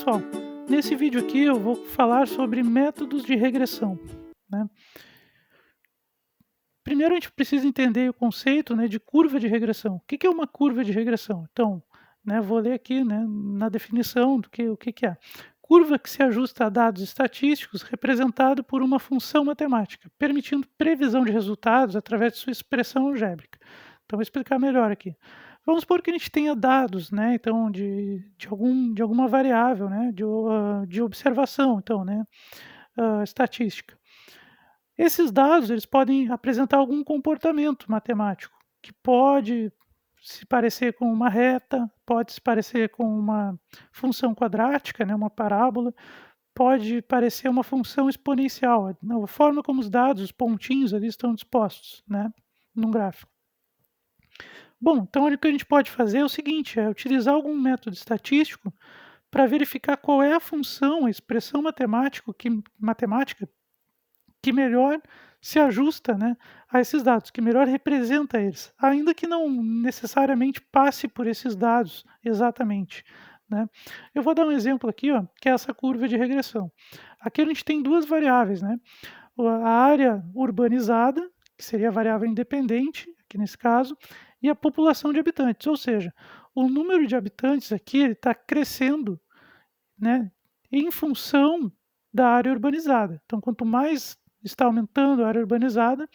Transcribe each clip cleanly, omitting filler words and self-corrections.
pessoal, nesse vídeo aqui eu vou falar sobre métodos de regressão, né. Primeiro a gente precisa entender o conceito, né, de curva de regressão. O que que é uma curva de regressão? Então, né, vou ler aqui, né, na definição do que o que que é. Curva que se ajusta a dados estatísticos representado por uma função matemática, permitindo previsão de resultados através de sua expressão algébrica. Então vou explicar melhor aqui. Vamos supor que a gente tenha dados, né, então de alguma variável, né, de observação, então, né, estatística. Esses dados eles podem apresentar algum comportamento matemático, que pode se parecer com uma reta, pode se parecer com uma função quadrática, né, uma parábola, pode parecer uma função exponencial, a forma como os dados, os pontinhos ali estão dispostos, né, num gráfico. Bom, então o que a gente pode fazer é o seguinte, é utilizar algum método estatístico para verificar qual é a função, a expressão matemática que melhor se ajusta, né, a esses dados, que melhor representa eles, ainda que não necessariamente passe por esses dados exatamente, né. Eu vou dar um exemplo aqui, ó, que é essa curva de regressão. Aqui a gente tem 2 variáveis, né, a área urbanizada, que seria a variável independente, aqui nesse caso, e a população de habitantes, ou seja, o número de habitantes aqui ele está crescendo, né, em função da área urbanizada. Então, quanto mais está aumentando a área urbanizada,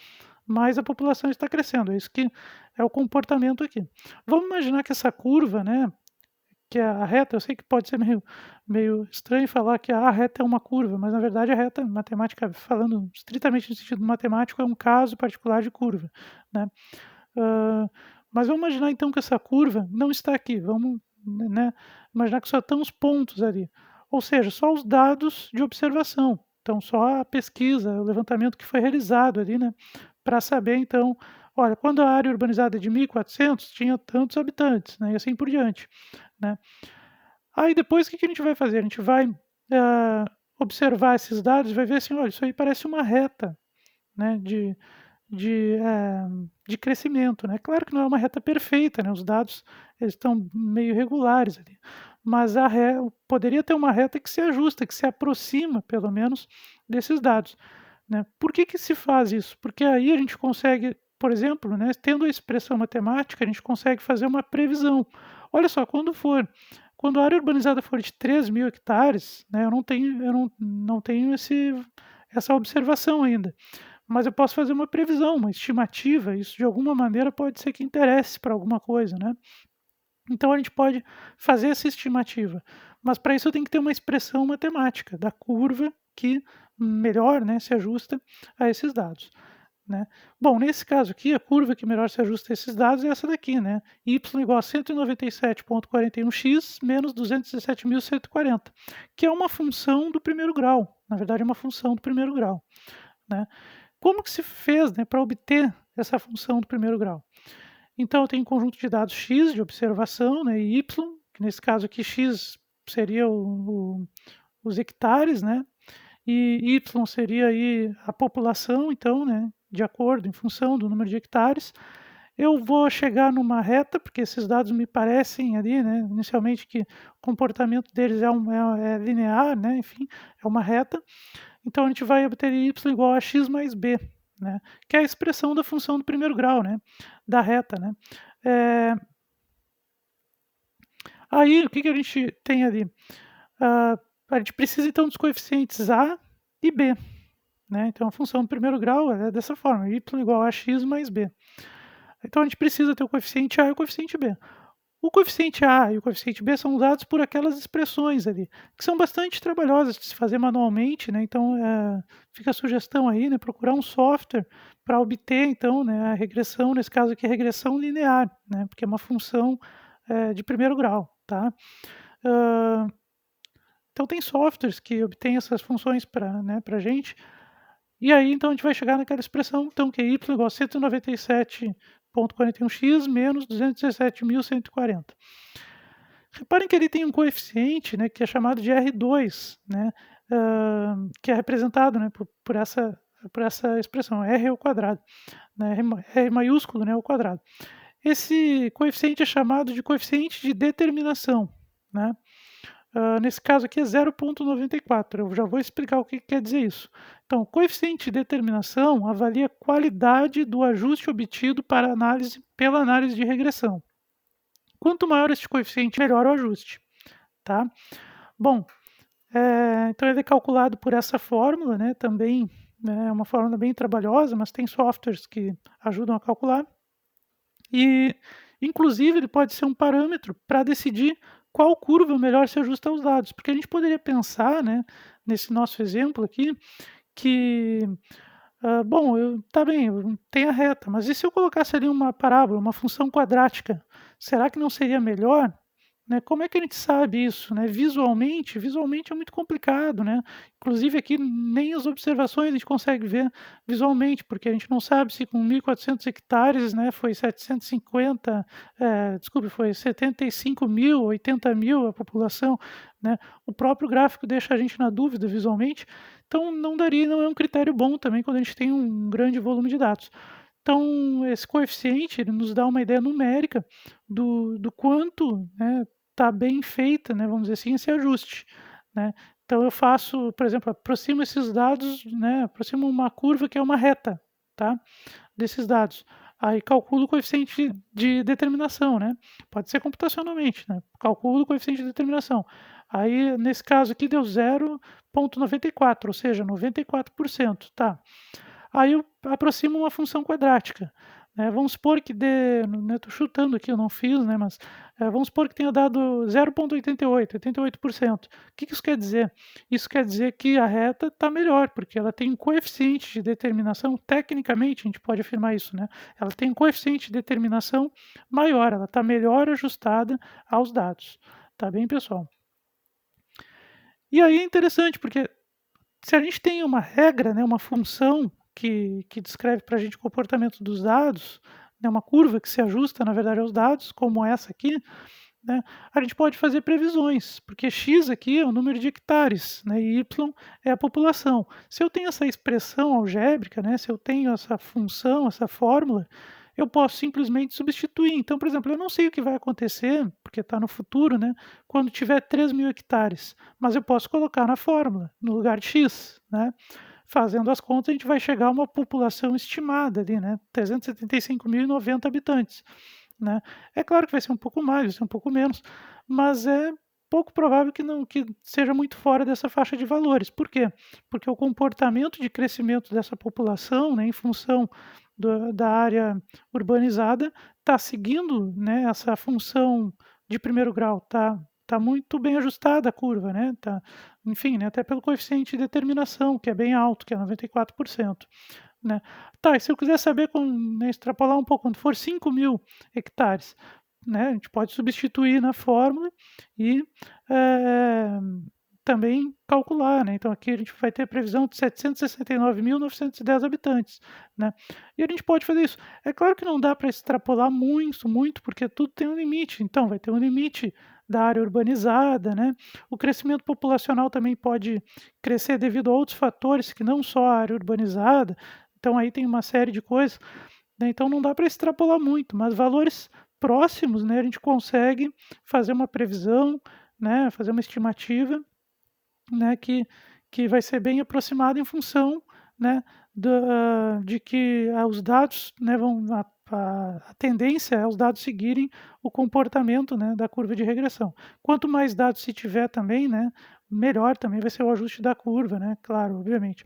mais a população está crescendo. É isso que é o comportamento aqui. Vamos imaginar que essa curva, né, que é a reta, eu sei que pode ser meio estranho falar que a reta é uma curva, mas na verdade a reta, matemática, falando estritamente no sentido matemático, é um caso particular de curva, né? Hã, mas vamos imaginar então que essa curva não está aqui, vamos, né, imaginar que só estão os pontos ali, ou seja, só os dados de observação, então só a pesquisa, o levantamento que foi realizado ali, né, para saber então, olha, quando a área urbanizada é de 1.400 tinha tantos habitantes, né, e assim por diante, né. Aí depois o que que a gente vai fazer? A gente vai, observar esses dados e vai ver assim: "Olha, isso aí parece uma reta, né, de crescimento, né. Claro que não é uma reta perfeita, né, os dados eles estão meio irregulares ali, mas a re poderia ter uma reta que se ajusta, que se aproxima pelo menos desses dados, né. Por que que se faz isso? Porque aí a gente consegue, por exemplo, né, tendo a expressão matemática, a gente consegue fazer uma previsão. Olha só, quando a área urbanizada for de 3.000 hectares, né, eu não tenho essa observação ainda. Mas eu posso fazer uma previsão, uma estimativa, isso de alguma maneira pode ser que interesse para alguma coisa, né. Então a gente pode fazer essa estimativa, mas para isso eu tenho que ter uma expressão matemática da curva que melhor, né, se ajusta a esses dados, né. Bom, nesse caso aqui, a curva que melhor se ajusta a esses dados é essa daqui, né, y igual a 197,41x menos 217.140, que é uma função do primeiro grau, na verdade é uma função do primeiro grau, né. Como que se fez, né, para obter essa função do primeiro grau? Então eu tenho um conjunto de dados x de observação, né, e y, que nesse caso aqui x seria os hectares, né, e y seria aí a população, então, né, de acordo, em função do número de hectares. Eu vou chegar numa reta, porque esses dados me parecem ali, né, inicialmente que o comportamento deles é linear, né, enfim, é uma reta. Então a gente vai obter y igual a x mais b, né, que é a expressão da função do primeiro grau, né, da reta, né. Eh, Aí o que que a gente tem ali? Ah, a gente precisa então dos coeficientes a e b, né, então a função do primeiro grau é dessa forma, y igual a x mais b. Então a gente precisa ter o coeficiente a e o coeficiente b. O coeficiente A e o coeficiente B são usados por aquelas expressões ali, que são bastante trabalhosas de se fazer manualmente, né, então, fica a sugestão aí, né, procurar um software para obter então, né, a regressão, nesse caso aqui, a regressão linear, né, porque é uma função, de primeiro grau, tá. Hã, então tem softwares que obtêm essas funções para, né, pra gente, e aí então a gente vai chegar naquela expressão então que é y igual a 197,41x menos 217.140. Reparem que ele tem um coeficiente, né, que é chamado de R2, né, que é representado, né, por essa expressão, R ao quadrado, né, R maiúsculo, né, ao quadrado. Esse coeficiente é chamado de coeficiente de determinação, né. nesse caso aqui é 0,94. Eu já vou explicar o que quer dizer isso. Então, o coeficiente de determinação avalia a qualidade do ajuste obtido pela análise de regressão. Quanto maior este coeficiente, melhor o ajuste, tá? Bom, então ele é calculado por essa fórmula, né? Também, né, é uma fórmula bem trabalhosa, mas tem softwares que ajudam a calcular. E, inclusive, ele pode ser um parâmetro para decidir qual curva melhor se ajusta aos dados, porque a gente poderia pensar, né, nesse nosso exemplo aqui, que, bom, tá bem, tem a reta, mas e se eu colocasse ali uma parábola, uma função quadrática, será que não seria melhor? Né, como é que a gente sabe isso, né? Visualmente é muito complicado, né? Inclusive aqui nem as observações a gente consegue ver visualmente, porque a gente não sabe se com 1.400 hectares, né, foi 750, desculpe, foi 75.000, 80.000 a população, né? O próprio gráfico deixa a gente na dúvida visualmente, então não é um critério bom também quando a gente tem um grande volume de dados. Então, esse coeficiente ele nos dá uma ideia numérica do quanto, né, está bem feita, né, vamos dizer assim, esse ajuste, né. Então eu faço, por exemplo, aproximo esses dados, né, aproximo uma curva que é uma reta, tá, desses dados. Aí calculo o coeficiente de determinação, né, pode ser computacionalmente, né, calculo o coeficiente de determinação. Aí, nesse caso aqui, deu 0,94, ou seja, 94%, tá. Aí eu aproximo uma função quadrática, né, vamos supor que dê, né, estou chutando aqui, eu não fiz, né, mas, vamos supor que tenha dado 0,88, 88%. O que que isso quer dizer? Isso quer dizer que a reta está melhor, porque ela tem um coeficiente de determinação, tecnicamente a gente pode afirmar isso, né, ela tem um coeficiente de determinação maior, ela está melhor ajustada aos dados. Tá bem, pessoal? E aí é interessante, porque se a gente tem uma regra, né, uma função que descreve para a gente o comportamento dos dados, né, uma curva que se ajusta, na verdade, aos dados, como essa aqui, né, a gente pode fazer previsões, porque x aqui é o número de hectares, né, e y é a população. Se eu tenho essa expressão algébrica, né, se eu tenho essa função, essa fórmula, eu posso simplesmente substituir. Então, por exemplo, eu não sei o que vai acontecer, porque está no futuro, né, quando tiver 3.000 hectares, mas eu posso colocar na fórmula, no lugar de x, né? Fazendo as contas, a gente vai chegar a uma população estimada ali, né? 375.090 habitantes, né? É claro que vai ser um pouco mais, vai ser um pouco menos, mas é pouco provável que seja muito fora dessa faixa de valores. Por quê? Porque o comportamento de crescimento dessa população, né, em função da área urbanizada, está seguindo, né, essa função de primeiro grau, tá muito bem ajustada a curva, né? Tá, enfim, né, até pelo coeficiente de determinação, que é bem alto, que é 94%. Né. Tá, e se eu quiser saber, né, extrapolar um pouco, quando for 5.000 hectares, né, a gente pode substituir na fórmula e, eh, também calcular, né. Então aqui a gente vai ter a previsão de 769.910 habitantes, né. E a gente pode fazer isso. É claro que não dá para extrapolar muito, porque tudo tem um limite, então vai ter um limite da área urbanizada, né. O crescimento populacional também pode crescer devido a outros fatores que não só a área urbanizada, então aí tem uma série de coisas, né, então não dá para extrapolar muito, mas valores próximos, né, a gente consegue fazer uma previsão, né, fazer uma estimativa, né, que vai ser bem aproximada em função, né, de que, os dados, né, vão a tendência é os dados seguirem o comportamento, né, da curva de regressão. Quanto mais dados se tiver também, né, melhor também vai ser o ajuste da curva, né, claro, obviamente.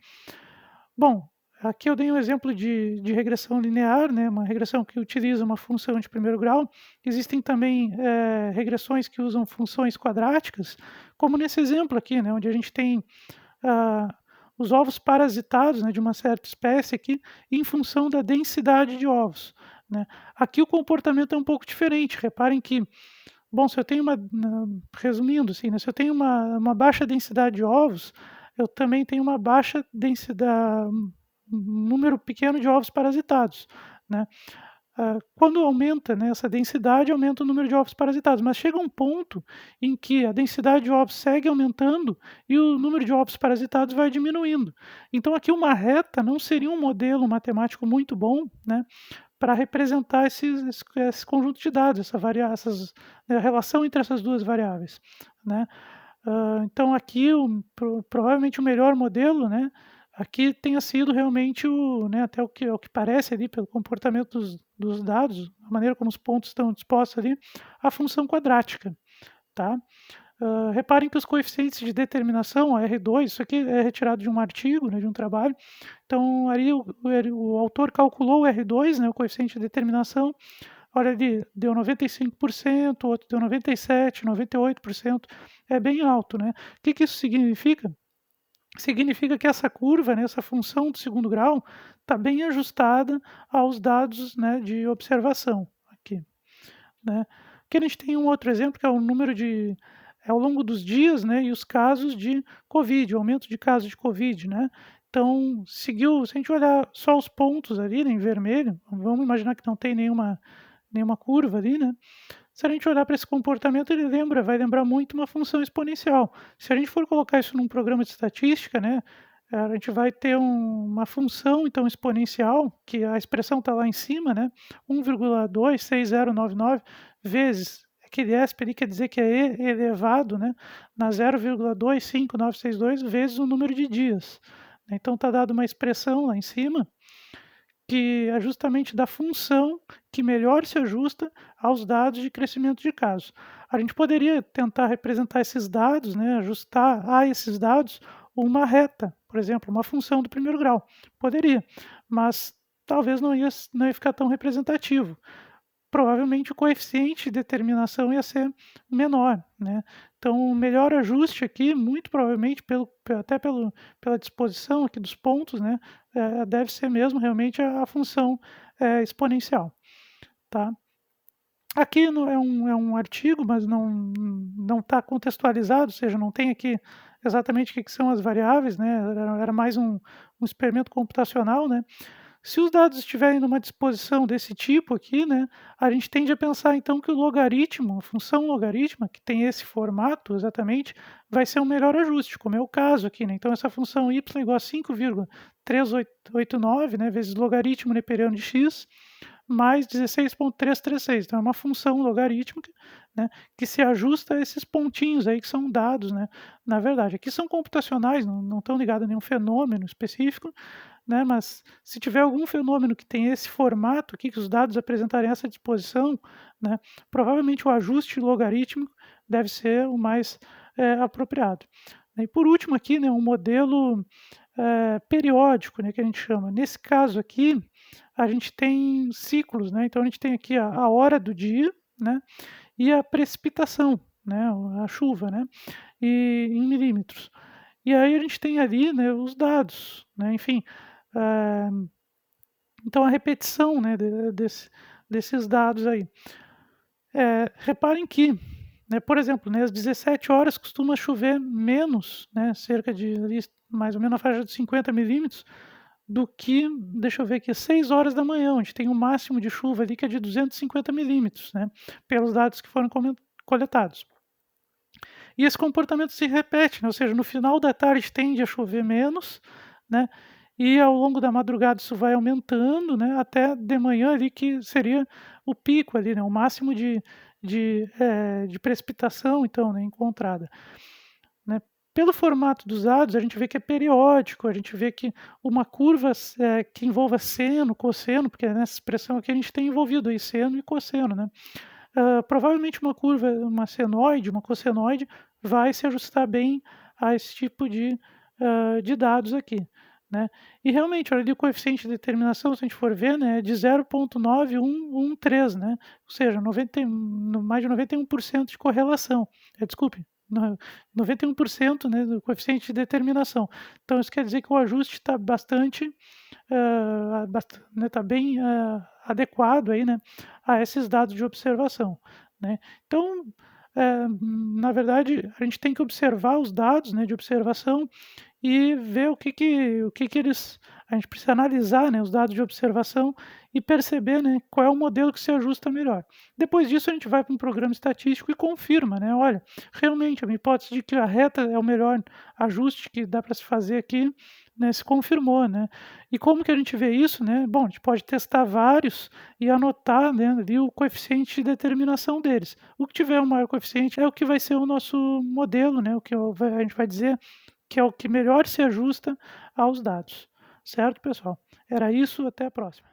Bom, aqui eu dei um exemplo de regressão linear, né, uma regressão que utiliza uma função de primeiro grau. Existem também, regressões que usam funções quadráticas, como nesse exemplo aqui, né, onde a gente tem, ah, os ovos parasitados, né, de uma certa espécie aqui, em função da densidade de ovos, né. Aqui o comportamento é um pouco diferente. Reparem que, bom, se eu tenho resumindo assim, né, se eu tenho uma baixa densidade de ovos, eu também tenho uma baixa densidade, um número pequeno de ovos parasitados, né. Quando aumenta, né, essa densidade, aumenta o número de ovos parasitados, mas chega um ponto em que a densidade de ovos segue aumentando e o número de ovos parasitados vai diminuindo. Então aqui uma reta não seria um modelo matemático muito bom, né, para representar esse conjunto de dados, essa relação entre essas duas variáveis, né. Então aqui provavelmente o melhor modelo, né, aqui tenha sido realmente né, até o que parece ali pelo comportamento dos dados, a maneira como os pontos estão dispostos ali, a função quadrática, tá? Reparem que os coeficientes de determinação, a R2, isso aqui é retirado de um artigo, né, de um trabalho. Então, ali o autor calculou o R2, né, o coeficiente de determinação. Olha ali, deu 95%, outro deu 97%, 98%. É bem alto, né? O que isso significa? Significa que essa curva, né, essa função do segundo grau, está bem ajustada aos dados, né, de observação aqui, né? Aqui a gente tem um outro exemplo, que é o número de ao longo dos dias, né, e os casos de Covid, o aumento de casos de Covid, né? Então, seguiu, se a gente olhar só os pontos ali, né, em vermelho, vamos imaginar que não tem nenhuma curva ali, né? Se a gente olhar para esse comportamento, ele vai lembrar muito uma função exponencial. Se a gente for colocar isso num programa de estatística, né, a gente vai ter uma função então exponencial, que a expressão está lá em cima, né, 1,26099 vezes aquele ESP ali, quer dizer que é E elevado, né, na 0,25962 vezes o número de dias. Então está dado uma expressão lá em cima, que é justamente da função que melhor se ajusta aos dados de crescimento de casos. A gente poderia tentar representar esses dados, né, ajustar a esses dados uma reta, por exemplo, uma função do primeiro grau. Poderia, mas talvez não ia ficar tão representativo. Provavelmente o coeficiente de determinação ia ser menor, né? Então, o melhor ajuste aqui, muito provavelmente, até pela disposição aqui dos pontos, né, deve ser mesmo realmente a função exponencial, tá? Aqui é um artigo, mas não está contextualizado, ou seja, não tem aqui exatamente o que são as variáveis, né? Era mais um experimento computacional, né? Se os dados estiverem numa disposição desse tipo aqui, né, a gente tende a pensar então que o logaritmo, a função logarítmica, que tem esse formato exatamente, vai ser um melhor ajuste, como é o caso aqui, né? Então essa função y igual a 5,389, né, vezes logaritmo neperiano de x, mais 16,336. Então é uma função logarítmica, né, que se ajusta a esses pontinhos aí que são dados, né? Na verdade, aqui são computacionais, não estão ligados a nenhum fenômeno específico, né, mas se tiver algum fenômeno que tem esse formato aqui, que os dados apresentarem essa disposição, né, provavelmente o ajuste logarítmico deve ser o mais apropriado. E por último aqui, né, um modelo periódico, né, que a gente chama. Nesse caso aqui, a gente tem ciclos, né, então a gente tem aqui a hora do dia, né, e a precipitação, né, a chuva, né, e em milímetros. E aí a gente tem ali, né, os dados, né, enfim, eh, então a repetição, né, desses dados aí. Reparem que, né, por exemplo, né, às 17 horas costuma chover menos, né, cerca de ali, mais ou menos na faixa de 50 milímetros, do que, deixa eu ver aqui, 6 horas da manhã, onde tem um máximo de chuva ali que é de 250 milímetros, né, pelos dados que foram coletados. E esse comportamento se repete, né? Ou seja, no final da tarde tende a chover menos, né? E ao longo da madrugada isso vai aumentando, né? Até de manhã ali que seria o pico ali, né? O máximo de precipitação, então, né? Encontrada, né? Pelo formato dos dados, a gente vê que é periódico, a gente vê que uma curva que envolva seno, cosseno, porque nessa expressão aqui a gente tem envolvido aí seno e cosseno, né? Provavelmente uma curva, uma senoide, uma cossenoide, vai se ajustar bem a esse tipo de dados aqui, né? E realmente, olha ali o coeficiente de determinação, se a gente for ver, né, é de 0,9113, né? Ou seja, mais de 91% de correlação. Desculpe, 91%, né, do coeficiente de determinação. Então, isso quer dizer que o ajuste está bastante, né, tá bem adequado aí, né, a esses dados de observação, né. Então, na verdade, a gente tem que observar os dados, né, de observação e ver o que eles a gente precisa analisar, né, os dados de observação e perceber, né, qual é o modelo que se ajusta melhor. Depois disso, a gente vai para um programa estatístico e confirma, né, olha, realmente a minha hipótese de que a reta é o melhor ajuste que dá para se fazer aqui, né, se confirmou, né. E como que a gente vê isso, né? Bom, a gente pode testar vários e anotar, né, ali o coeficiente de determinação deles. O que tiver o maior coeficiente é o que vai ser o nosso modelo, né, o que a gente vai dizer que é o que melhor se ajusta aos dados. Certo, pessoal? Era isso, até a próxima.